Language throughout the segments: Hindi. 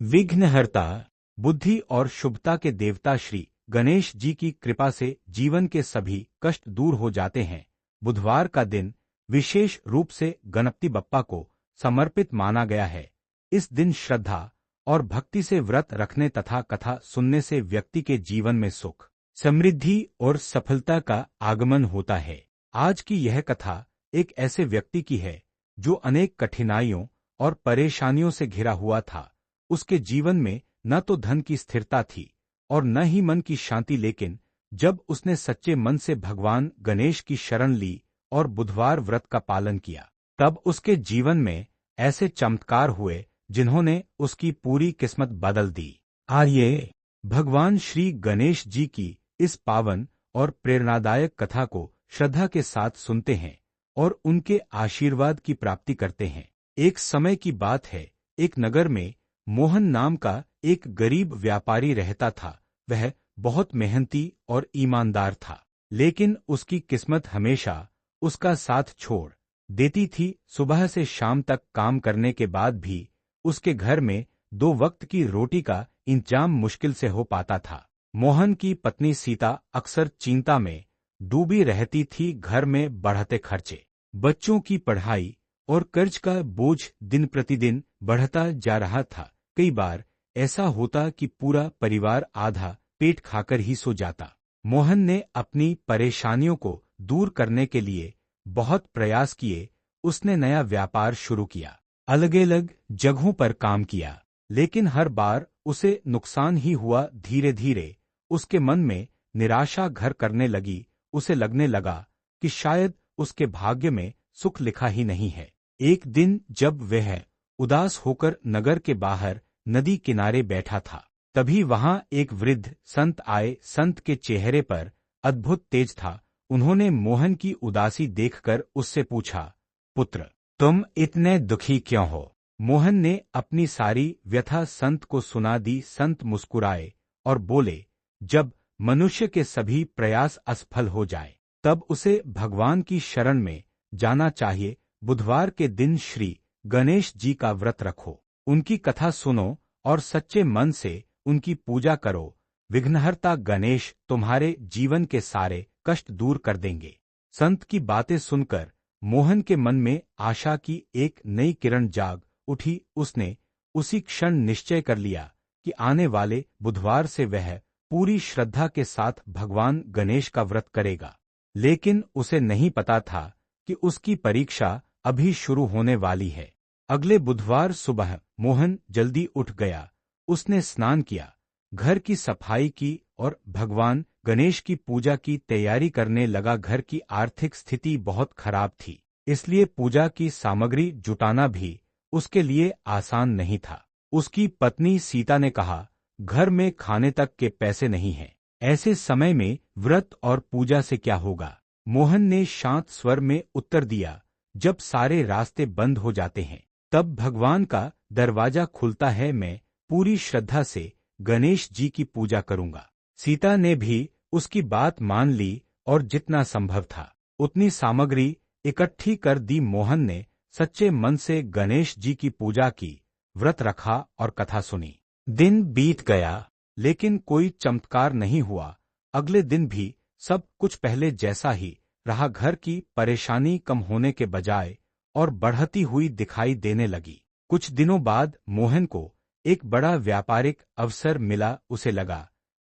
विघ्नहर्ता, बुद्धि और शुभता के देवता श्री गणेश जी की कृपा से जीवन के सभी कष्ट दूर हो जाते हैं। बुधवार का दिन विशेष रूप से गणपति बप्पा को समर्पित माना गया है। इस दिन श्रद्धा और भक्ति से व्रत रखने तथा कथा सुनने से व्यक्ति के जीवन में सुख, समृद्धि और सफलता का आगमन होता है। आज की यह कथा एक ऐसे व्यक्ति की है जो अनेक कठिनाइयों और परेशानियों से घिरा हुआ था। उसके जीवन में न तो धन की स्थिरता थी और न ही मन की शांति, लेकिन जब उसने सच्चे मन से भगवान गणेश की शरण ली और बुधवार व्रत का पालन किया, तब उसके जीवन में ऐसे चमत्कार हुए जिन्होंने उसकी पूरी किस्मत बदल दी। आइए भगवान श्री गणेश जी की इस पावन और प्रेरणादायक कथा को श्रद्धा के साथ सुनते हैं और उनके आशीर्वाद की प्राप्ति करते हैं। एक समय की बात है, एक नगर में मोहन नाम का एक गरीब व्यापारी रहता था। वह बहुत मेहनती और ईमानदार था, लेकिन उसकी किस्मत हमेशा उसका साथ छोड़ देती थी। सुबह से शाम तक काम करने के बाद भी उसके घर में 2 वक्त की रोटी का इंतजाम मुश्किल से हो पाता था। मोहन की पत्नी सीता अक्सर चिंता में डूबी रहती थी। घर में बढ़ते खर्चे, बच्चों की पढ़ाई और कर्ज का बोझ दिन प्रतिदिन बढ़ता जा रहा था। कई बार ऐसा होता कि पूरा परिवार आधा पेट खाकर ही सो जाता। मोहन ने अपनी परेशानियों को दूर करने के लिए बहुत प्रयास किए। उसने नया व्यापार शुरू किया, अलग अलग जगहों पर काम किया, लेकिन हर बार उसे नुकसान ही हुआ। धीरे धीरे उसके मन में निराशा घर करने लगी। उसे लगने लगा कि शायद उसके भाग्य में सुख लिखा ही नहीं है। एक दिन जब वह उदास होकर नगर के बाहर नदी किनारे बैठा था, तभी वहां एक वृद्ध संत आए। संत के चेहरे पर अद्भुत तेज था। उन्होंने मोहन की उदासी देखकर उससे पूछा, पुत्र, तुम इतने दुखी क्यों हो? मोहन ने अपनी सारी व्यथा संत को सुना दी। संत मुस्कुराए और बोले, जब मनुष्य के सभी प्रयास असफल हो जाए, तब उसे भगवान की शरण में जाना चाहिए। बुधवार के दिन श्री गणेश जी का व्रत रखो, उनकी कथा सुनो और सच्चे मन से उनकी पूजा करो। विघ्नहर्ता गणेश तुम्हारे जीवन के सारे कष्ट दूर कर देंगे। संत की बातें सुनकर मोहन के मन में आशा की एक नई किरण जाग उठी। उसने उसी क्षण निश्चय कर लिया कि आने वाले बुधवार से वह पूरी श्रद्धा के साथ भगवान गणेश का व्रत करेगा। लेकिन उसे नहीं पता था कि उसकी परीक्षा अभी शुरू होने वाली है। अगले बुधवार सुबह मोहन जल्दी उठ गया। उसने स्नान किया, घर की सफाई की और भगवान गणेश की पूजा की तैयारी करने लगा। घर की आर्थिक स्थिति बहुत खराब थी, इसलिए पूजा की सामग्री जुटाना भी उसके लिए आसान नहीं था। उसकी पत्नी सीता ने कहा, घर में खाने तक के पैसे नहीं हैं। ऐसे समय में व्रत और पूजा से क्या होगा? मोहन ने शांत स्वर में उत्तर दिया, जब सारे रास्ते बंद हो जाते हैं, तब भगवान का दरवाजा खुलता है। मैं पूरी श्रद्धा से गणेश जी की पूजा करूंगा। सीता ने भी उसकी बात मान ली और जितना संभव था उतनी सामग्री इकट्ठी कर दी। मोहन ने सच्चे मन से गणेश जी की पूजा की, व्रत रखा और कथा सुनी। दिन बीत गया, लेकिन कोई चमत्कार नहीं हुआ। अगले दिन भी सब कुछ पहले जैसा ही रहा। घर की परेशानी कम होने के बजाय और बढ़ती हुई दिखाई देने लगी। कुछ दिनों बाद मोहन को एक बड़ा व्यापारिक अवसर मिला। उसे लगा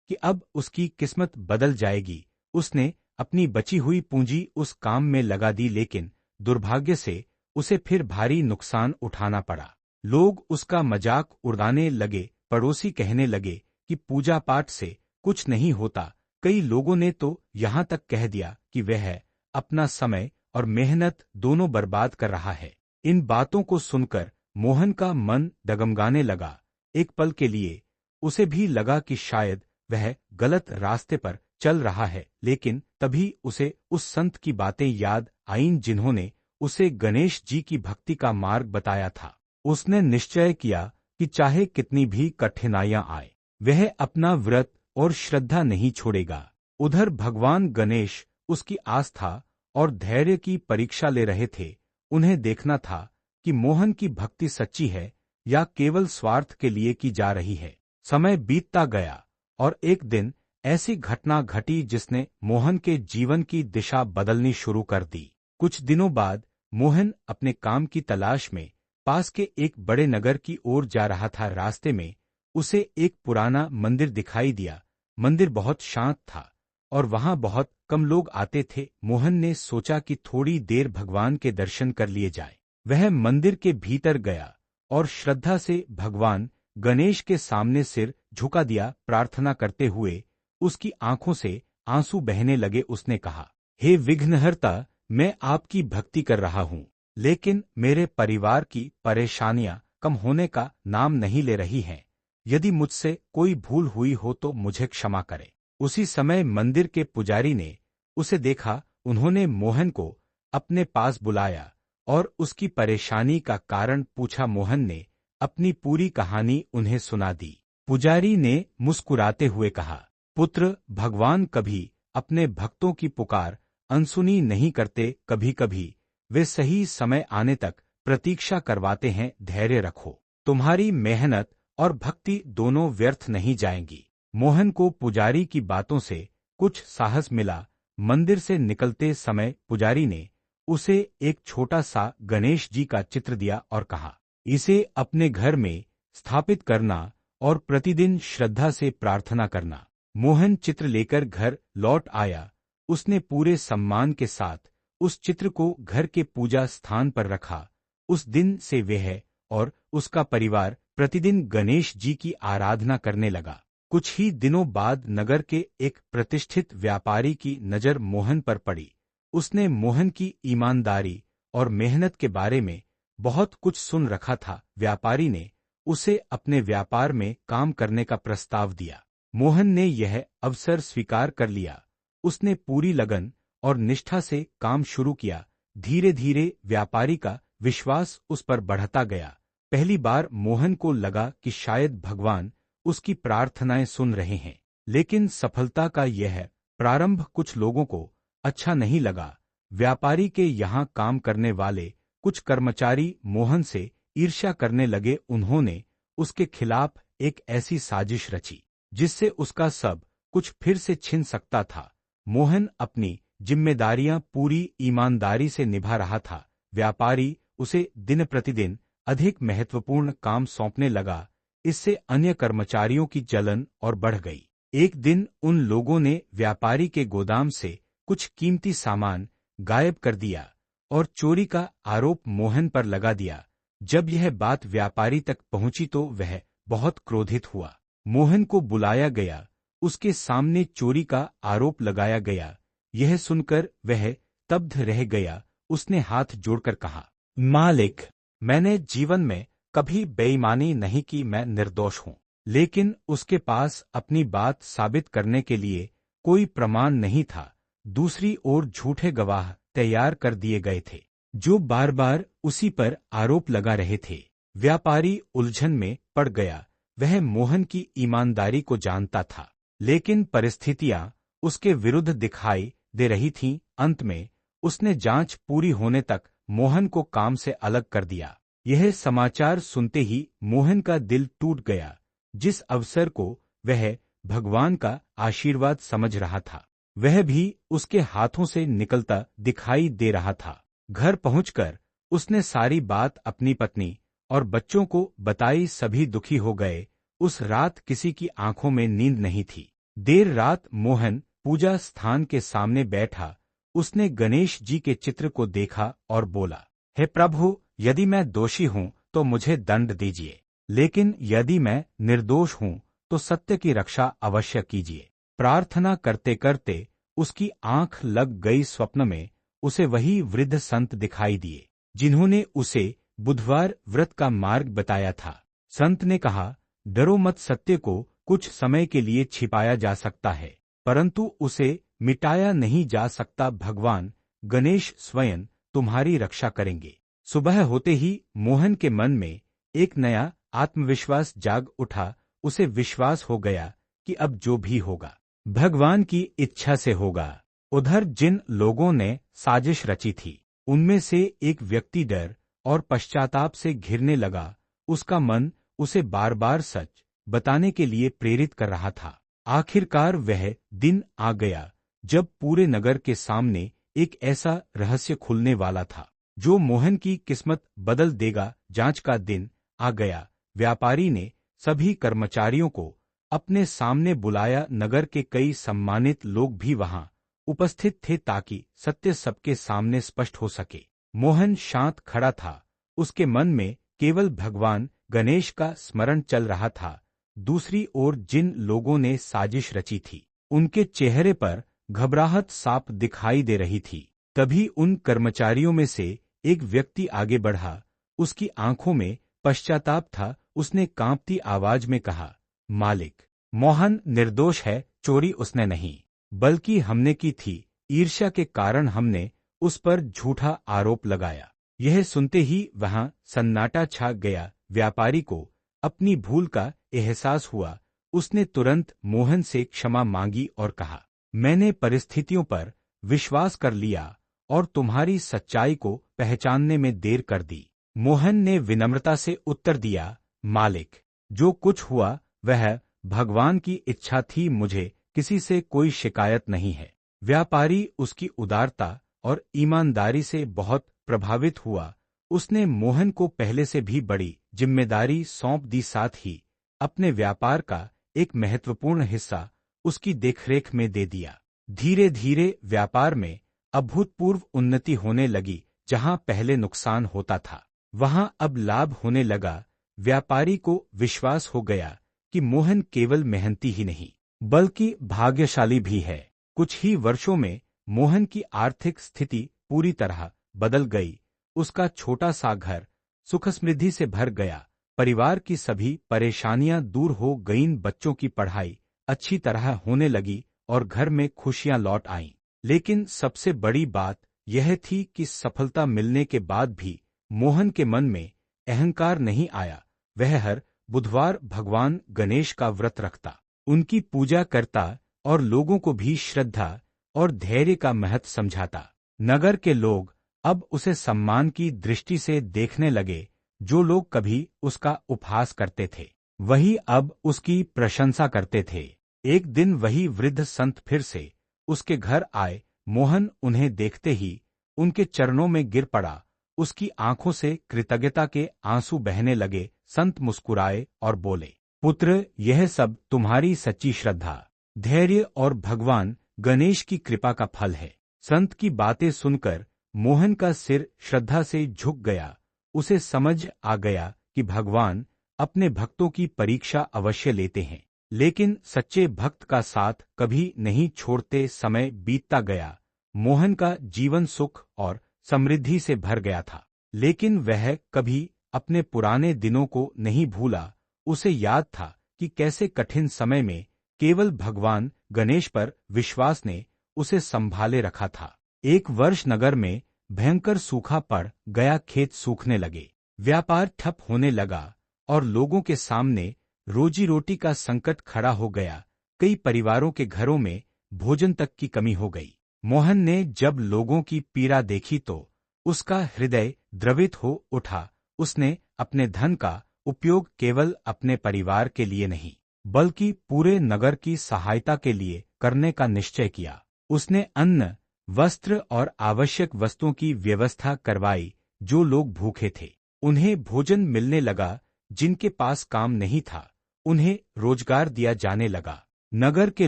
कि अब उसकी किस्मत बदल जाएगी। उसने अपनी बची हुई पूंजी उस काम में लगा दी, लेकिन दुर्भाग्य से उसे फिर भारी नुकसान उठाना पड़ा। लोग उसका मजाक उड़ाने लगे। पड़ोसी कहने लगे कि पूजा पाठ से कुछ नहीं होता। कई लोगों ने तो यहाँ तक कह दिया कि वह अपना समय और मेहनत दोनों बर्बाद कर रहा है। इन बातों को सुनकर मोहन का मन डगमगाने लगा। एक पल के लिए उसे भी लगा कि शायद वह गलत रास्ते पर चल रहा है, लेकिन तभी उसे उस संत की बातें याद आईं जिन्होंने उसे गणेश जी की भक्ति का मार्ग बताया था। उसने निश्चय किया कि चाहे कितनी भी कठिनाइयां आए, वह अपना व्रत और श्रद्धा नहीं छोड़ेगा। उधर भगवान गणेश उसकी आस्था और धैर्य की परीक्षा ले रहे थे। उन्हें देखना था कि मोहन की भक्ति सच्ची है या केवल स्वार्थ के लिए की जा रही है। समय बीतता गया और एक दिन ऐसी घटना घटी जिसने मोहन के जीवन की दिशा बदलनी शुरू कर दी। कुछ दिनों बाद मोहन अपने काम की तलाश में पास के एक बड़े नगर की ओर जा रहा था। रास्ते में उसे एक पुराना मंदिर दिखाई दिया। मंदिर बहुत शांत था और वहां बहुत कम लोग आते थे। मोहन ने सोचा कि थोड़ी देर भगवान के दर्शन कर लिए जाए। वह मंदिर के भीतर गया और श्रद्धा से भगवान गणेश के सामने सिर झुका दिया। प्रार्थना करते हुए उसकी आंखों से आंसू बहने लगे। उसने कहा, हे विघ्नहर्ता, मैं आपकी भक्ति कर रहा हूँ, लेकिन मेरे परिवार की परेशानियां कम होने का नाम नहीं ले रही हैं। यदि मुझसे कोई भूल हुई हो तो मुझे क्षमा करें। उसी समय मंदिर के पुजारी ने उसे देखा। उन्होंने मोहन को अपने पास बुलाया और उसकी परेशानी का कारण पूछा। मोहन ने अपनी पूरी कहानी उन्हें सुना दी। पुजारी ने मुस्कुराते हुए कहा, पुत्र, भगवान कभी अपने भक्तों की पुकार अनसुनी नहीं करते। कभी कभी वे सही समय आने तक प्रतीक्षा करवाते हैं। धैर्य रखो, तुम्हारी मेहनत और भक्ति दोनों व्यर्थ नहीं जाएंगी। मोहन को पुजारी की बातों से कुछ साहस मिला। मंदिर से निकलते समय पुजारी ने उसे एक छोटा सा गणेश जी का चित्र दिया और कहा, इसे अपने घर में स्थापित करना और प्रतिदिन श्रद्धा से प्रार्थना करना। मोहन चित्र लेकर घर लौट आया। उसने पूरे सम्मान के साथ उस चित्र को घर के पूजा स्थान पर रखा। उस दिन से वह और उसका परिवार प्रतिदिन गणेश जी की आराधना करने लगा। कुछ ही दिनों बाद नगर के एक प्रतिष्ठित व्यापारी की नज़र मोहन पर पड़ी। उसने मोहन की ईमानदारी और मेहनत के बारे में बहुत कुछ सुन रखा था। व्यापारी ने उसे अपने व्यापार में काम करने का प्रस्ताव दिया। मोहन ने यह अवसर स्वीकार कर लिया। उसने पूरी लगन और निष्ठा से काम शुरू किया। धीरे धीरे व्यापारी का विश्वास उस पर बढ़ता गया। पहली बार मोहन को लगा कि शायद भगवान उसकी प्रार्थनाएं सुन रहे हैं, लेकिन सफलता का यह प्रारंभ कुछ लोगों को अच्छा नहीं लगा। व्यापारी के यहाँ काम करने वाले कुछ कर्मचारी मोहन से ईर्ष्या करने लगे। उन्होंने उसके खिलाफ एक ऐसी साजिश रची जिससे उसका सब कुछ फिर से छिन सकता था। मोहन अपनी जिम्मेदारियां पूरी ईमानदारी से निभा रहा था। व्यापारी उसे दिन प्रतिदिन अधिक महत्वपूर्ण काम सौंपने लगा। इससे अन्य कर्मचारियों की जलन और बढ़ गई। एक दिन उन लोगों ने व्यापारी के गोदाम से कुछ कीमती सामान गायब कर दिया और चोरी का आरोप मोहन पर लगा दिया। जब यह बात व्यापारी तक पहुंची तो वह बहुत क्रोधित हुआ। मोहन को बुलाया गया। उसके सामने चोरी का आरोप लगाया गया। यह सुनकर वह स्तब्ध रह गया। उसने हाथ जोड़कर कहा, मालिक, मैंने जीवन में कभी बेईमानी नहीं की, मैं निर्दोष हूँ। लेकिन उसके पास अपनी बात साबित करने के लिए कोई प्रमाण नहीं था। दूसरी ओर झूठे गवाह तैयार कर दिए गए थे जो बार बार उसी पर आरोप लगा रहे थे। व्यापारी उलझन में पड़ गया। वह मोहन की ईमानदारी को जानता था, लेकिन परिस्थितियां उसके विरुद्ध दिखाई दे रही थीं। अंत में उसने जांच पूरी होने तक मोहन को काम से अलग कर दिया। यह समाचार सुनते ही मोहन का दिल टूट गया। जिस अवसर को वह भगवान का आशीर्वाद समझ रहा था, वह भी उसके हाथों से निकलता दिखाई दे रहा था। घर पहुंचकर उसने सारी बात अपनी पत्नी और बच्चों को बताई। सभी दुखी हो गए। उस रात किसी की आंखों में नींद नहीं थी। देर रात मोहन पूजा स्थान के सामने बैठा। उसने गणेश जी के चित्र को देखा और बोला, हे प्रभु, यदि मैं दोषी हूं तो मुझे दंड दीजिए, लेकिन यदि मैं निर्दोष हूं तो सत्य की रक्षा अवश्य कीजिए। प्रार्थना करते करते उसकी आंख लग गई। स्वप्न में उसे वही वृद्ध संत दिखाई दिए जिन्होंने उसे बुधवार व्रत का मार्ग बताया था। संत ने कहा, डरो मत, सत्य को कुछ समय के लिए छिपाया जा सकता है, परंतु उसे मिटाया नहीं जा सकता। भगवान गणेश स्वयं तुम्हारी रक्षा करेंगे। सुबह होते ही मोहन के मन में एक नया आत्मविश्वास जाग उठा। उसे विश्वास हो गया कि अब जो भी होगा भगवान की इच्छा से होगा। उधर जिन लोगों ने साजिश रची थी, उनमें से एक व्यक्ति डर और पश्चाताप से घिरने लगा। उसका मन उसे बार बार सच बताने के लिए प्रेरित कर रहा था। आखिरकार वह दिन आ गया जब पूरे नगर के सामने एक ऐसा रहस्य खुलने वाला था जो मोहन की किस्मत बदल देगा। जांच का दिन आ गया। व्यापारी ने सभी कर्मचारियों को अपने सामने बुलाया। नगर के कई सम्मानित लोग भी वहां उपस्थित थे ताकि सत्य सबके सामने स्पष्ट हो सके। मोहन शांत खड़ा था। उसके मन में केवल भगवान गणेश का स्मरण चल रहा था। दूसरी ओर जिन लोगों ने साजिश रची थी उनके चेहरे पर घबराहट साफ दिखाई दे रही थी। तभी उन कर्मचारियों में से एक व्यक्ति आगे बढ़ा। उसकी आंखों में पश्चाताप था। उसने कांपती आवाज में कहा, मालिक, मोहन निर्दोष है। चोरी उसने नहीं, बल्कि हमने की थी। ईर्ष्या के कारण हमने उस पर झूठा आरोप लगाया। यह सुनते ही वहां सन्नाटा छा गया। व्यापारी को अपनी भूल का एहसास हुआ। उसने तुरंत मोहन से क्षमा मांगी और कहा, मैंने परिस्थितियों पर विश्वास कर लिया और तुम्हारी सच्चाई को पहचानने में देर कर दी। मोहन ने विनम्रता से उत्तर दिया, मालिक, जो कुछ हुआ वह भगवान की इच्छा थी। मुझे किसी से कोई शिकायत नहीं है। व्यापारी उसकी उदारता और ईमानदारी से बहुत प्रभावित हुआ। उसने मोहन को पहले से भी बड़ी जिम्मेदारी सौंप दी। साथ ही अपने व्यापार का एक महत्वपूर्ण हिस्सा उसकी देखरेख में दे दिया। धीरे धीरे व्यापार में अभूतपूर्व उन्नति होने लगी। जहां पहले नुकसान होता था वहां अब लाभ होने लगा। व्यापारी को विश्वास हो गया कि मोहन केवल मेहनती ही नहीं बल्कि भाग्यशाली भी है। कुछ ही वर्षों में मोहन की आर्थिक स्थिति पूरी तरह बदल गई। उसका छोटा सा घर सुख समृद्धि से भर गया। परिवार की सभी परेशानियां दूर हो गईं। बच्चों की पढ़ाई अच्छी तरह होने लगी और घर में खुशियां लौट आईं। लेकिन सबसे बड़ी बात यह थी कि सफलता मिलने के बाद भी मोहन के मन में अहंकार नहीं आया। वह हर बुधवार भगवान गणेश का व्रत रखता, उनकी पूजा करता और लोगों को भी श्रद्धा और धैर्य का महत्व समझाता। नगर के लोग अब उसे सम्मान की दृष्टि से देखने लगे। जो लोग कभी उसका उपहास करते थे वही अब उसकी प्रशंसा करते थे। एक दिन वही वृद्ध संत फिर से उसके घर आए। मोहन उन्हें देखते ही उनके चरणों में गिर पड़ा। उसकी आंखों से कृतज्ञता के आंसू बहने लगे। संत मुस्कुराए और बोले, पुत्र, यह सब तुम्हारी सच्ची श्रद्धा, धैर्य और भगवान गणेश की कृपा का फल है। संत की बातें सुनकर मोहन का सिर श्रद्धा से झुक गया। उसे समझ आ गया कि भगवान अपने भक्तों की परीक्षा अवश्य लेते हैं, लेकिन सच्चे भक्त का साथ कभी नहीं छोड़ते। समय बीतता गया। मोहन का जीवन सुख और समृद्धि से भर गया था, लेकिन वह कभी अपने पुराने दिनों को नहीं भूला। उसे याद था कि कैसे कठिन समय में केवल भगवान गणेश पर विश्वास ने उसे संभाले रखा था। एक वर्ष नगर में भयंकर सूखा पड़ गया। खेत सूखने लगे, व्यापार ठप होने लगा और लोगों के सामने रोजी रोटी का संकट खड़ा हो गया। कई परिवारों के घरों में भोजन तक की कमी हो गई। मोहन ने जब लोगों की पीड़ा देखी तो उसका हृदय द्रवित हो उठा। उसने अपने धन का उपयोग केवल अपने परिवार के लिए नहीं बल्कि पूरे नगर की सहायता के लिए करने का निश्चय किया। उसने अन्न, वस्त्र और आवश्यक वस्तुओं की व्यवस्था करवाई। जो लोग भूखे थे उन्हें भोजन मिलने लगा। जिनके पास काम नहीं था उन्हें रोजगार दिया जाने लगा। नगर के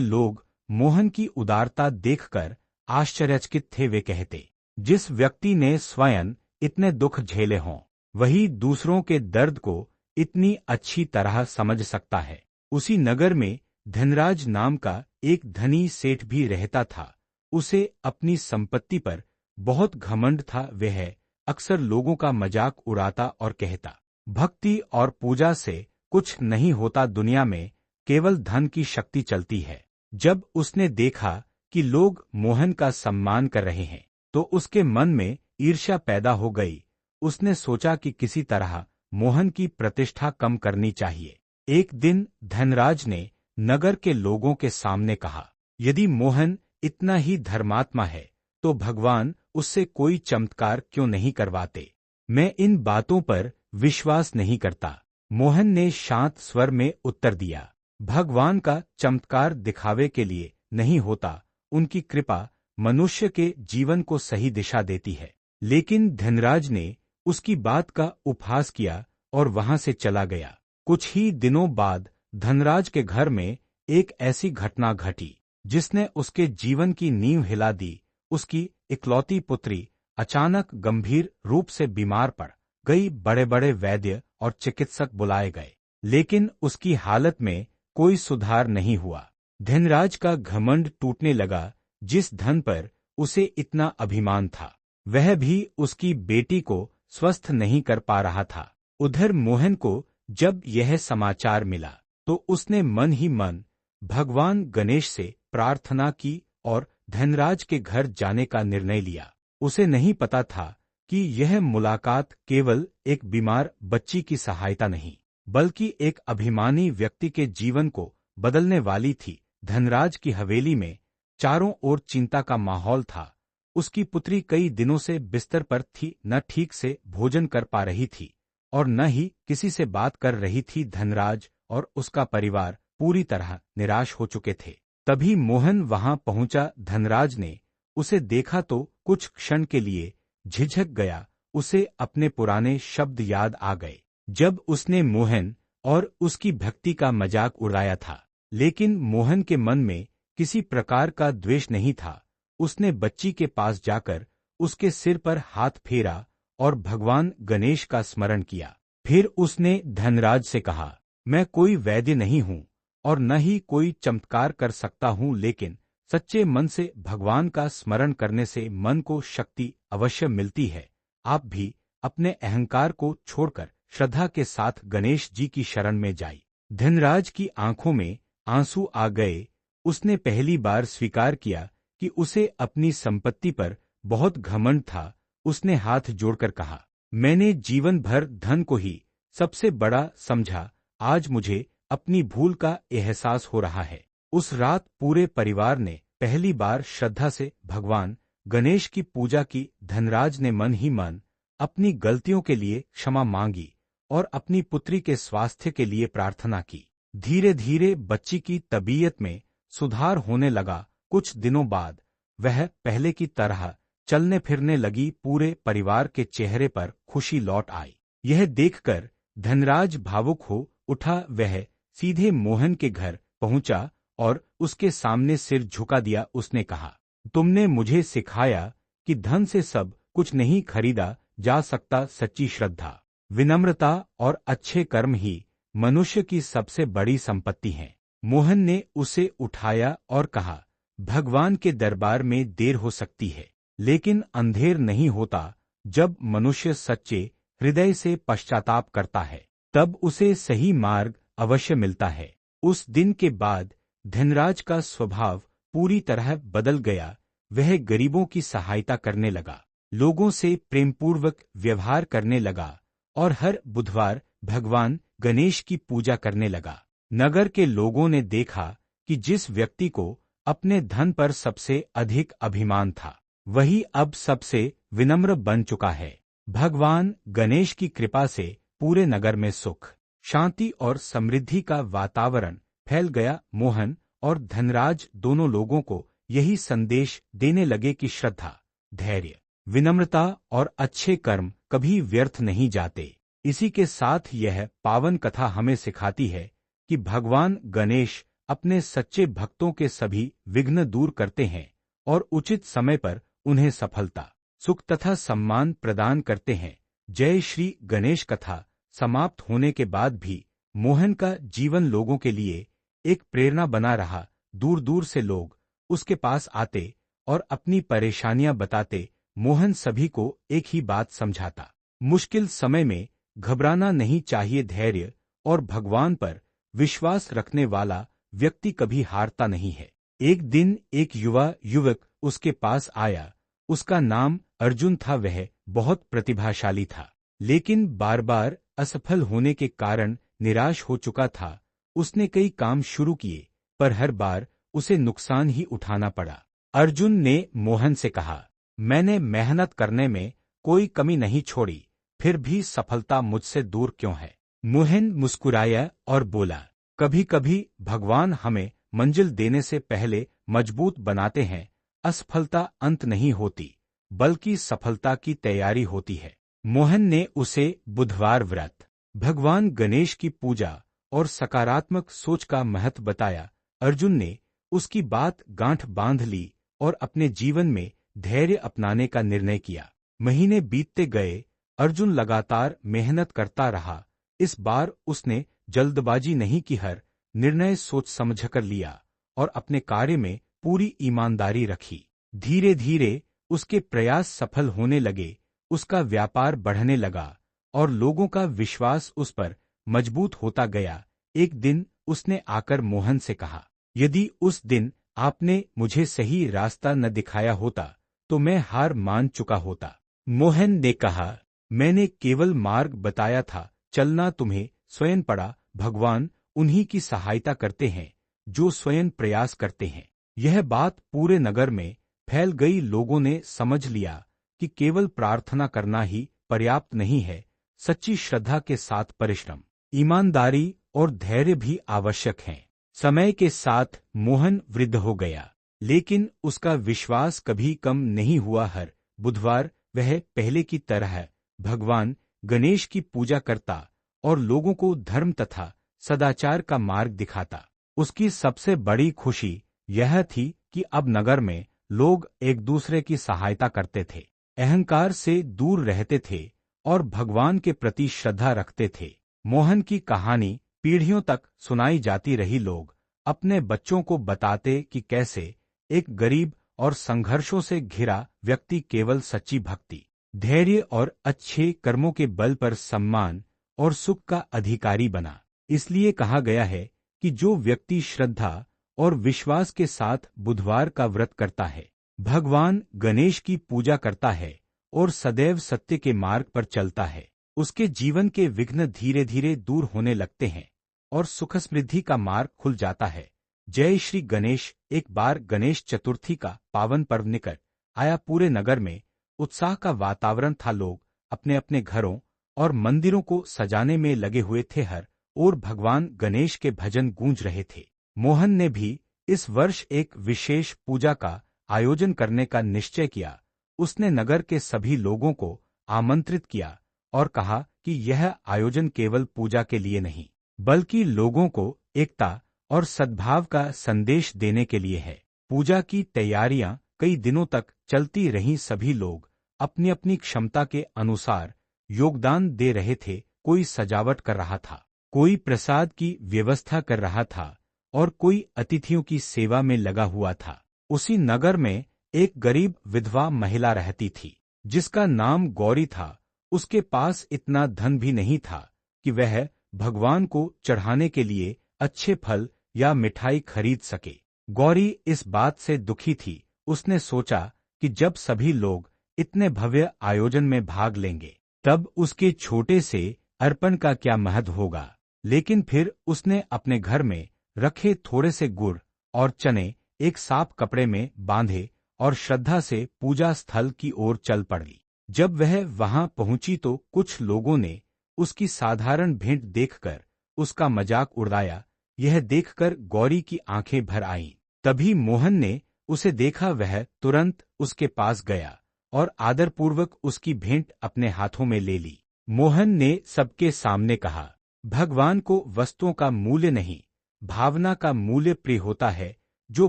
लोग मोहन की उदारता देखकर आश्चर्यचकित थे। वे कहते, जिस व्यक्ति ने स्वयं इतने दुख झेले हों वही दूसरों के दर्द को इतनी अच्छी तरह समझ सकता है। उसी नगर में धनराज नाम का एक धनी सेठ भी रहता था। उसे अपनी संपत्ति पर बहुत घमंड था। वह अक्सर लोगों का मजाक उड़ाता और कहता, भक्ति और पूजा से कुछ नहीं होता, दुनिया में केवल धन की शक्ति चलती है। जब उसने देखा कि लोग मोहन का सम्मान कर रहे हैं तो उसके मन में ईर्ष्या पैदा हो गई। उसने सोचा कि किसी तरह मोहन की प्रतिष्ठा कम करनी चाहिए। एक दिन धनराज ने नगर के लोगों के सामने कहा, यदि मोहन इतना ही धर्मात्मा है तो भगवान उससे कोई चमत्कार क्यों नहीं करवाते। मैं इन बातों पर विश्वास नहीं करता। मोहन ने शांत स्वर में उत्तर दिया, भगवान का चमत्कार दिखावे के लिए नहीं होता, उनकी कृपा मनुष्य के जीवन को सही दिशा देती है। लेकिन धनराज ने उसकी बात का उपहास किया और वहां से चला गया। कुछ ही दिनों बाद धनराज के घर में एक ऐसी घटना घटी जिसने उसके जीवन की नींव हिला दी। उसकी इकलौती पुत्री अचानक गंभीर रूप से बीमार पड़ गई। बड़े बड़े वैद्य और चिकित्सक बुलाए गए, लेकिन उसकी हालत में कोई सुधार नहीं हुआ। धनराज का घमंड टूटने लगा। जिस धन पर उसे इतना अभिमान था, वह भी उसकी बेटी को स्वस्थ नहीं कर पा रहा था। उधर मोहन को जब यह समाचार मिला तो उसने मन ही मन भगवान गणेश से प्रार्थना की और धनराज के घर जाने का निर्णय लिया। उसे नहीं पता था कि यह मुलाकात केवल एक बीमार बच्ची की सहायता नहीं, बल्कि एक अभिमानी व्यक्ति के जीवन को बदलने वाली थी। धनराज की हवेली में चारों ओर चिंता का माहौल था। उसकी पुत्री कई दिनों से बिस्तर पर थी, न ठीक से भोजन कर पा रही थी और न ही किसी से बात कर रही थी। धनराज और उसका परिवार पूरी तरह निराश हो चुके थे। तभी मोहन वहां पहुंचा। धनराज ने उसे देखा तो कुछ क्षण के लिए झिझक गया। उसे अपने पुराने शब्द याद आ गए जब उसने मोहन और उसकी भक्ति का मजाक उड़ाया था। लेकिन मोहन के मन में किसी प्रकार का द्वेष नहीं था। उसने बच्ची के पास जाकर उसके सिर पर हाथ फेरा और भगवान गणेश का स्मरण किया। फिर उसने धनराज से कहा, मैं कोई वैद्य नहीं हूं और न ही कोई चमत्कार कर सकता हूं, लेकिन सच्चे मन से भगवान का स्मरण करने से मन को शक्ति अवश्य मिलती है। आप भी अपने अहंकार को छोड़कर श्रद्धा के साथ गणेश जी की शरण में जाइए। धनराज की आंखों में आंसू आ गए। उसने पहली बार स्वीकार किया कि उसे अपनी संपत्ति पर बहुत घमंड था। उसने हाथ जोड़कर कहा, मैंने जीवन भर धन को ही सबसे बड़ा समझा। आज मुझे अपनी भूल का एहसास हो रहा है। उस रात पूरे परिवार ने पहली बार श्रद्धा से भगवान गणेश की पूजा की। धनराज ने मन ही मन अपनी गलतियों के लिए क्षमा मांगी और अपनी पुत्री के स्वास्थ्य के लिए प्रार्थना की। धीरे धीरे बच्ची की तबीयत में सुधार होने लगा। कुछ दिनों बाद वह पहले की तरह चलने फिरने लगी। पूरे परिवार के चेहरे पर खुशी लौट आई। यह देखकर धनराज भावुक हो उठा। वह सीधे मोहन के घर पहुंचा और उसके सामने सिर झुका दिया। उसने कहा, तुमने मुझे सिखाया कि धन से सब कुछ नहीं खरीदा जा सकता। सच्ची श्रद्धा, विनम्रता और अच्छे कर्म ही मनुष्य की सबसे बड़ी संपत्ति हैं। मोहन ने उसे उठाया और कहा, भगवान के दरबार में देर हो सकती है, लेकिन अंधेर नहीं होता। जब मनुष्य सच्चे हृदय से पश्चाताप करता है, तब उसे सही मार्ग अवश्य मिलता है। उस दिन के बाद धनराज का स्वभाव पूरी तरह बदल गया। वह गरीबों की सहायता करने लगा, लोगों से प्रेमपूर्वक व्यवहार करने लगा और हर बुधवार भगवान गणेश की पूजा करने लगा। नगर के लोगों ने देखा कि जिस व्यक्ति को अपने धन पर सबसे अधिक अभिमान था, वही अब सबसे विनम्र बन चुका है। भगवान गणेश की कृपा से पूरे नगर में सुख, शांति और समृद्धि का वातावरण फैल गया। मोहन और धनराज दोनों लोगों को यही संदेश देने लगे कि श्रद्धा, धैर्य, विनम्रता और अच्छे कर्म कभी व्यर्थ नहीं जाते। इसी के साथ यह पावन कथा हमें सिखाती है कि भगवान गणेश अपने सच्चे भक्तों के सभी विघ्न दूर करते हैं और उचित समय पर उन्हें सफलता, सुख तथा सम्मान प्रदान करते हैं। जय श्री गणेश। कथा समाप्त होने के बाद भी मोहन का जीवन लोगों के लिए एक प्रेरणा बना रहा। दूर दूर से लोग उसके पास आते और अपनी परेशानियां बताते। मोहन सभी को एक ही बात समझाता, मुश्किल समय में घबराना नहीं चाहिए। धैर्य और भगवान पर विश्वास रखने वाला व्यक्ति कभी हारता नहीं है। एक दिन एक युवा युवक उसके पास आया। उसका नाम अर्जुन था। वह बहुत प्रतिभाशाली था, लेकिन बार बार असफल होने के कारण निराश हो चुका था। उसने कई काम शुरू किए, पर हर बार उसे नुकसान ही उठाना पड़ा। अर्जुन ने मोहन से कहा, मैंने मेहनत करने में कोई कमी नहीं छोड़ी, फिर भी सफलता मुझसे दूर क्यों है? मोहन मुस्कुराया और बोला, कभी कभी भगवान हमें मंजिल देने से पहले मजबूत बनाते हैं। असफलता अंत नहीं होती, बल्कि सफलता की तैयारी होती है। मोहन ने उसे बुधवार व्रत, भगवान गणेश की पूजा और सकारात्मक सोच का महत्व बताया। अर्जुन ने उसकी बात गांठ बांध ली और अपने जीवन में धैर्य अपनाने का निर्णय किया। महीने बीतते गए, अर्जुन लगातार मेहनत करता रहा। इस बार उसने जल्दबाजी नहीं की, हर निर्णय सोच समझकर लिया और अपने कार्य में पूरी ईमानदारी रखी। धीरे धीरे उसके प्रयास सफल होने लगे, उसका व्यापार बढ़ने लगा और लोगों का विश्वास उस पर मजबूत होता गया। एक दिन उसने आकर मोहन से कहा, यदि उस दिन आपने मुझे सही रास्ता न दिखाया होता तो मैं हार मान चुका होता। मोहन ने कहा, मैंने केवल मार्ग बताया था, चलना तुम्हें स्वयं पड़ा। भगवान उन्हीं की सहायता करते हैं जो स्वयं प्रयास करते हैं। यह बात पूरे नगर में फैल गई। लोगों ने समझ लिया कि केवल प्रार्थना करना ही पर्याप्त नहीं है, सच्ची श्रद्धा के साथ परिश्रम, ईमानदारी और धैर्य भी आवश्यक हैं। समय के साथ मोहन वृद्ध हो गया, लेकिन उसका विश्वास कभी कम नहीं हुआ। हर बुधवार वह पहले की तरह भगवान गणेश की पूजा करता और लोगों को धर्म तथा सदाचार का मार्ग दिखाता। उसकी सबसे बड़ी खुशी यह थी कि अब नगर में लोग एक दूसरे की सहायता करते थे, अहंकार से दूर रहते थे और भगवान के प्रति श्रद्धा रखते थे। मोहन की कहानी पीढ़ियों तक सुनाई जाती रही। लोग अपने बच्चों को बताते कि कैसे एक गरीब और संघर्षों से घिरा व्यक्ति केवल सच्ची भक्ति, धैर्य और अच्छे कर्मों के बल पर सम्मान और सुख का अधिकारी बना। इसलिए कहा गया है कि जो व्यक्ति श्रद्धा और विश्वास के साथ बुधवार का व्रत करता है, भगवान गणेश की पूजा करता है और सदैव सत्य के मार्ग पर चलता है, उसके जीवन के विघ्न धीरे धीरे दूर होने लगते हैं और सुख समृद्धि का मार्ग खुल जाता है। जय श्री गणेश। एक बार गणेश चतुर्थी का पावन पर्व निकट आया। पूरे नगर में उत्साह का वातावरण था। लोग अपने अपने घरों और मंदिरों को सजाने में लगे हुए थे। हर ओर भगवान गणेश के भजन गूंज रहे थे। मोहन ने भी इस वर्ष एक विशेष पूजा का आयोजन करने का निश्चय किया। उसने नगर के सभी लोगों को आमंत्रित किया और कहा कि यह आयोजन केवल पूजा के लिए नहीं, बल्कि लोगों को एकता और सद्भाव का संदेश देने के लिए है। पूजा की तैयारियां कई दिनों तक चलती रहीं। सभी लोग अपनी अपनी क्षमता के अनुसार योगदान दे रहे थे। कोई सजावट कर रहा था, कोई प्रसाद की व्यवस्था कर रहा था और कोई अतिथियों की सेवा में लगा हुआ था। उसी नगर में एक गरीब विधवा महिला रहती थी, जिसका नाम गौरी था। उसके पास इतना धन भी नहीं था कि वह भगवान को चढ़ाने के लिए अच्छे फल या मिठाई खरीद सके। गौरी इस बात से दुखी थी। उसने सोचा कि जब सभी लोग इतने भव्य आयोजन में भाग लेंगे, तब उसके छोटे से अर्पण का क्या महत्व होगा। लेकिन फिर उसने अपने घर में रखे थोड़े से गुड़ और चने एक साफ कपड़े में बांधे और श्रद्धा से पूजा स्थल की ओर चल पड़ी। जब वह वहां पहुंची तो कुछ लोगों ने उसकी साधारण भेंट देखकर उसका मजाक उड़ाया। यह देखकर गौरी की आंखें भर आईं। तभी मोहन ने उसे देखा। वह तुरंत उसके पास गया और आदरपूर्वक उसकी भेंट अपने हाथों में ले ली। मोहन ने सबके सामने कहा, भगवान को वस्तुओं का मूल्य नहीं, भावना का मूल्य प्रिय होता है। जो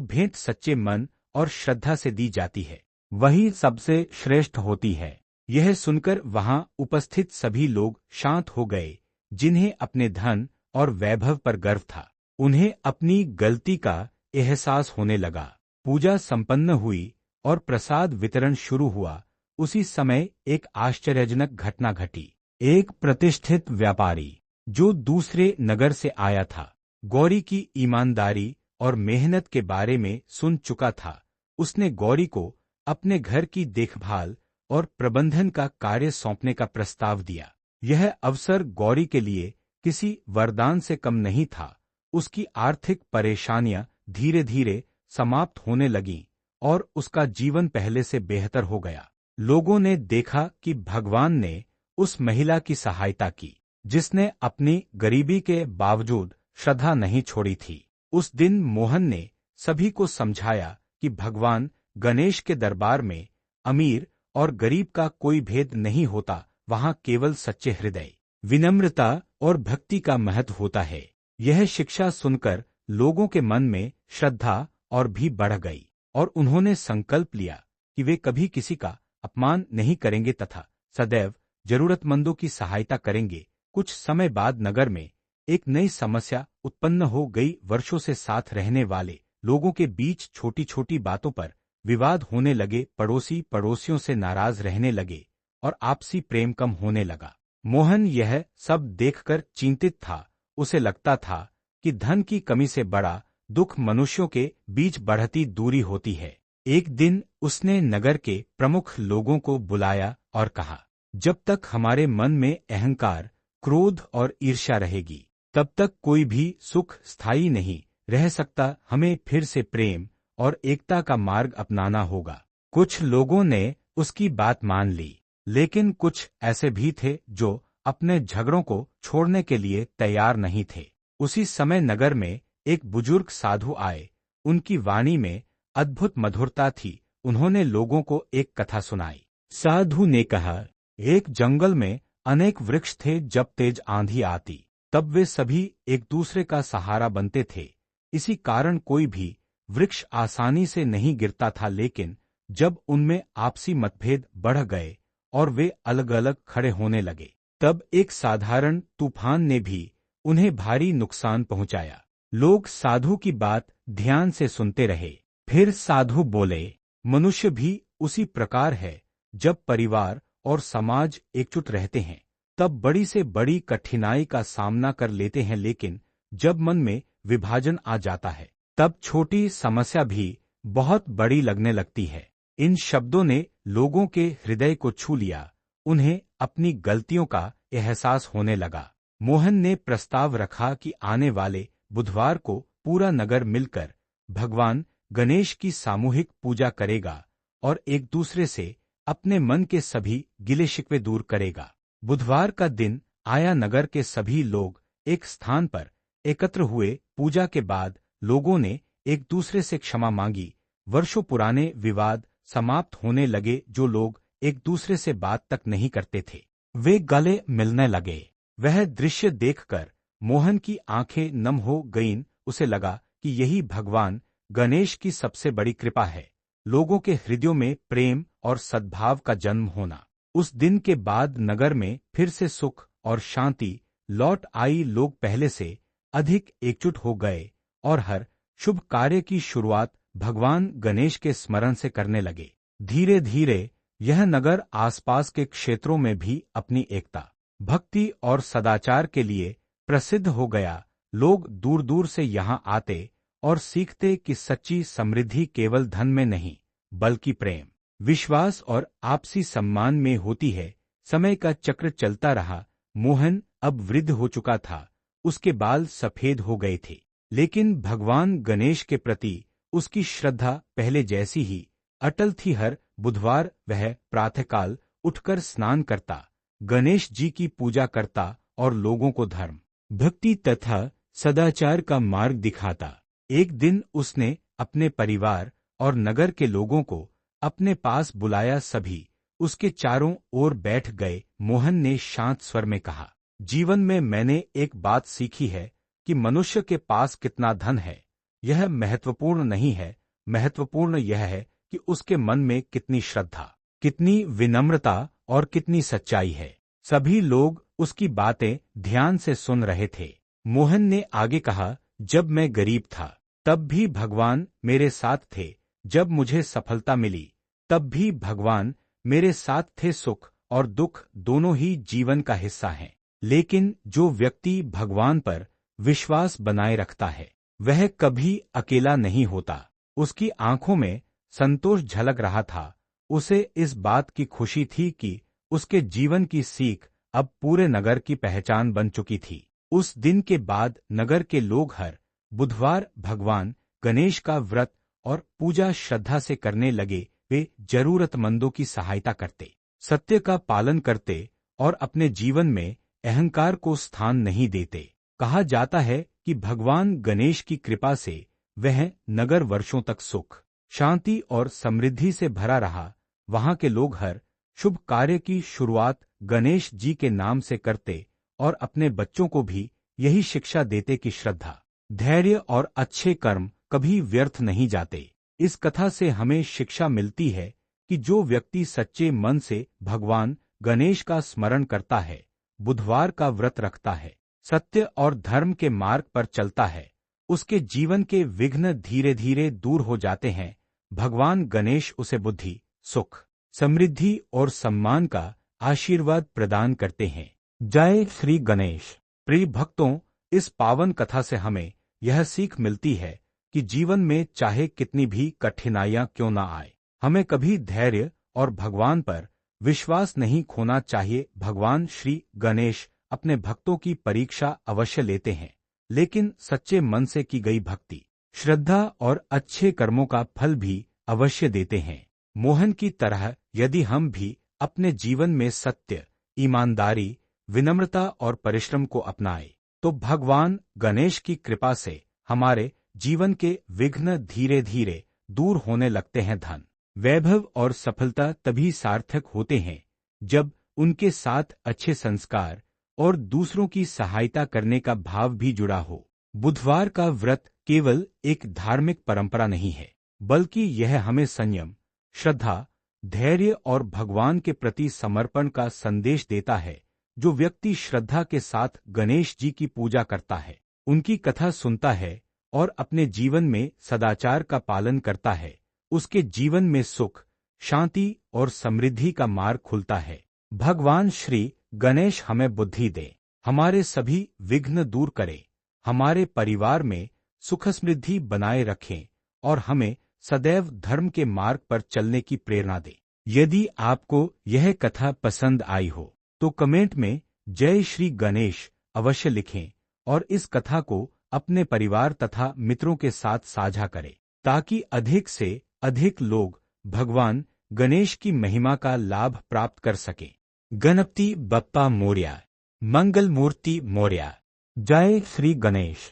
भेंट सच्चे मन और श्रद्धा से दी जाती है, वही सबसे श्रेष्ठ होती है। यह सुनकर वहां उपस्थित सभी लोग शांत हो गए। जिन्हें अपने धन और वैभव पर गर्व था, उन्हें अपनी गलती का एहसास होने लगा। पूजा संपन्न हुई और प्रसाद वितरण शुरू हुआ। उसी समय एक आश्चर्यजनक घटना घटी। एक प्रतिष्ठित व्यापारी जो दूसरे नगर से आया था, गौरी की ईमानदारी और मेहनत के बारे में सुन चुका था। उसने गौरी को अपने घर की देखभाल और प्रबंधन का कार्य सौंपने का प्रस्ताव दिया। यह अवसर गौरी के लिए किसी वरदान से कम नहीं था। उसकी आर्थिक परेशानियां धीरे धीरे समाप्त होने लगीं और उसका जीवन पहले से बेहतर हो गया। लोगों ने देखा कि भगवान ने उस महिला की सहायता की, जिसने अपनी गरीबी के बावजूद श्रद्धा नहीं छोड़ी थी। उस दिन मोहन ने सभी को समझाया कि भगवान गणेश के दरबार में अमीर और गरीब का कोई भेद नहीं होता, वहां केवल सच्चे हृदय, विनम्रता और भक्ति का महत्व होता है। यह शिक्षा सुनकर लोगों के मन में श्रद्धा और भी बढ़ गई और उन्होंने संकल्प लिया कि वे कभी किसी का अपमान नहीं करेंगे तथा सदैव जरूरतमंदों की सहायता करेंगे। कुछ समय बाद नगर में एक नई समस्या उत्पन्न हो गई। वर्षों से साथ रहने वाले लोगों के बीच छोटी छोटी बातों पर विवाद होने लगे, पड़ोसी पड़ोसियों से नाराज रहने लगे और आपसी प्रेम कम होने लगा। मोहन यह सब देखकर चिंतित था। उसे लगता था कि धन की कमी से बड़ा दुख मनुष्यों के बीच बढ़ती दूरी होती है। एक दिन उसने नगर के प्रमुख लोगों को बुलाया और कहा, जब तक हमारे मन में अहंकार, क्रोध और ईर्ष्या रहेगी, तब तक कोई भी सुख स्थायी नहीं रह सकता। हमें फिर से प्रेम और एकता का मार्ग अपनाना होगा। कुछ लोगों ने उसकी बात मान ली, लेकिन कुछ ऐसे भी थे जो अपने झगड़ों को छोड़ने के लिए तैयार नहीं थे। उसी समय नगर में एक बुजुर्ग साधु आए। उनकी वाणी में अद्भुत मधुरता थी। उन्होंने लोगों को एक कथा सुनाई। साधु ने कहा, एक जंगल में अनेक वृक्ष थे। जब तेज आंधी आती तब वे सभी एक दूसरे का सहारा बनते थे। इसी कारण कोई भी वृक्ष आसानी से नहीं गिरता था, लेकिन जब उनमें आपसी मतभेद बढ़ गए और वे अलग अलग खड़े होने लगे, तब एक साधारण तूफान ने भी उन्हें भारी नुकसान पहुंचाया। लोग साधु की बात ध्यान से सुनते रहे। फिर साधु बोले, मनुष्य भी उसी प्रकार है। जब परिवार और समाज एकजुट रहते हैं तब बड़ी से बड़ी कठिनाई का सामना कर लेते हैं, लेकिन जब मन में विभाजन आ जाता है तब छोटी समस्या भी बहुत बड़ी लगने लगती है। इन शब्दों ने लोगों के हृदय को छू लिया। उन्हें अपनी गलतियों का एहसास होने लगा। मोहन ने प्रस्ताव रखा कि आने वाले बुधवार को पूरा नगर मिलकर भगवान गणेश की सामूहिक पूजा करेगा और एक दूसरे से अपने मन के सभी गिले शिकवे दूर करेगा। बुधवार का दिन आया। नगर के सभी लोग एक स्थान पर एकत्र हुए। पूजा के बाद लोगों ने एक दूसरे से क्षमा मांगी। वर्षों पुराने विवाद समाप्त होने लगे। जो लोग एक दूसरे से बात तक नहीं करते थे, वे गले मिलने लगे। वह दृश्य देखकर मोहन की आंखें नम हो गईं। उसे लगा कि यही भगवान गणेश की सबसे बड़ी कृपा है, लोगों के हृदयों में प्रेम और सद्भाव का जन्म होना। उस दिन के बाद नगर में फिर से सुख और शांति लौट आई। लोग पहले से अधिक एकजुट हो गए और हर शुभ कार्य की शुरुआत भगवान गणेश के स्मरण से करने लगे। धीरे धीरे यह नगर आसपास के क्षेत्रों में भी अपनी एकता, भक्ति और सदाचार के लिए प्रसिद्ध हो गया। लोग दूर दूर से यहाँ आते और सीखते कि सच्ची समृद्धि केवल धन में नहीं, बल्कि प्रेम, विश्वास और आपसी सम्मान में होती है। समय का चक्र चलता रहा। मोहन अब वृद्ध हो चुका था। उसके बाल सफेद हो गए थे, लेकिन भगवान गणेश के प्रति उसकी श्रद्धा पहले जैसी ही अटल थी। हर बुधवार वह प्रातःकाल उठकर स्नान करता, गणेश जी की पूजा करता और लोगों को धर्म, भक्ति तथा सदाचार का मार्ग दिखाता। एक दिन उसने अपने परिवार और नगर के लोगों को अपने पास बुलाया। सभी उसके चारों ओर बैठ गए। मोहन ने शांत स्वर में कहा, जीवन में मैंने एक बात सीखी है कि मनुष्य के पास कितना धन है यह महत्वपूर्ण नहीं है। महत्वपूर्ण यह है कि उसके मन में कितनी श्रद्धा, कितनी विनम्रता और कितनी सच्चाई है। सभी लोग उसकी बातें ध्यान से सुन रहे थे। मोहन ने आगे कहा, जब मैं गरीब था तब भी भगवान मेरे साथ थे। जब मुझे सफलता मिली तब भी भगवान मेरे साथ थे। सुख और दुख दोनों ही जीवन का हिस्सा हैं, लेकिन जो व्यक्ति भगवान पर विश्वास बनाए रखता है वह कभी अकेला नहीं होता। उसकी आंखों में संतोष झलक रहा था। उसे इस बात की खुशी थी कि उसके जीवन की सीख अब पूरे नगर की पहचान बन चुकी थी। उस दिन के बाद नगर के लोग हर बुधवार भगवान गणेश का व्रत और पूजा श्रद्धा से करने लगे। वे जरूरतमंदों की सहायता करते, सत्य का पालन करते और अपने जीवन में अहंकार को स्थान नहीं देते। कहा जाता है कि भगवान गणेश की कृपा से वह नगर वर्षों तक सुख, शांति और समृद्धि से भरा रहा। वहां के लोग हर शुभ कार्य की शुरुआत गणेश जी के नाम से करते और अपने बच्चों को भी यही शिक्षा देते कि श्रद्धा, धैर्य और अच्छे कर्म कभी व्यर्थ नहीं जाते। इस कथा से हमें शिक्षा मिलती है कि जो व्यक्ति सच्चे मन से भगवान गणेश का स्मरण करता है, बुधवार का व्रत रखता है, सत्य और धर्म के मार्ग पर चलता है, उसके जीवन के विघ्न धीरे धीरे दूर हो जाते हैं। भगवान गणेश उसे बुद्धि, सुख, समृद्धि और सम्मान का आशीर्वाद प्रदान करते हैं। जय श्री गणेश। प्रिय भक्तों, इस पावन कथा से हमें यह सीख मिलती है कि जीवन में चाहे कितनी भी कठिनाइयां क्यों न आए, हमें कभी धैर्य और भगवान पर विश्वास नहीं खोना चाहिए। भगवान श्री गणेश अपने भक्तों की परीक्षा अवश्य लेते हैं, लेकिन सच्चे मन से की गई भक्ति, श्रद्धा और अच्छे कर्मों का फल भी अवश्य देते हैं। मोहन की तरह यदि हम भी अपने जीवन में सत्य, ईमानदारी, विनम्रता और परिश्रम को अपनाएं, तो भगवान गणेश की कृपा से हमारे जीवन के विघ्न धीरे धीरे दूर होने लगते हैं। धन, वैभव और सफलता तभी सार्थक होते हैं जब उनके साथ अच्छे संस्कार और दूसरों की सहायता करने का भाव भी जुड़ा हो। बुधवार का व्रत केवल एक धार्मिक परंपरा नहीं है, बल्कि यह हमें संयम, श्रद्धा, धैर्य और भगवान के प्रति समर्पण का संदेश देता है। जो व्यक्ति श्रद्धा के साथ गणेश जी की पूजा करता है, उनकी कथा सुनता है और अपने जीवन में सदाचार का पालन करता है, उसके जीवन में सुख, शांति और समृद्धि का मार्ग खुलता है। भगवान श्री गणेश हमें बुद्धि दे, हमारे सभी विघ्न दूर करे, हमारे परिवार में सुख समृद्धि बनाए रखें और हमें सदैव धर्म के मार्ग पर चलने की प्रेरणा दे। यदि आपको यह कथा पसंद आई हो तो कमेंट में जय श्री गणेश अवश्य लिखें और इस कथा को अपने परिवार तथा मित्रों के साथ साझा करें, ताकि अधिक से अधिक लोग भगवान गणेश की महिमा का लाभ प्राप्त कर सकें। गणपति बप्पा मोरया, मंगल मूर्ति मोरया। जय श्री गणेश।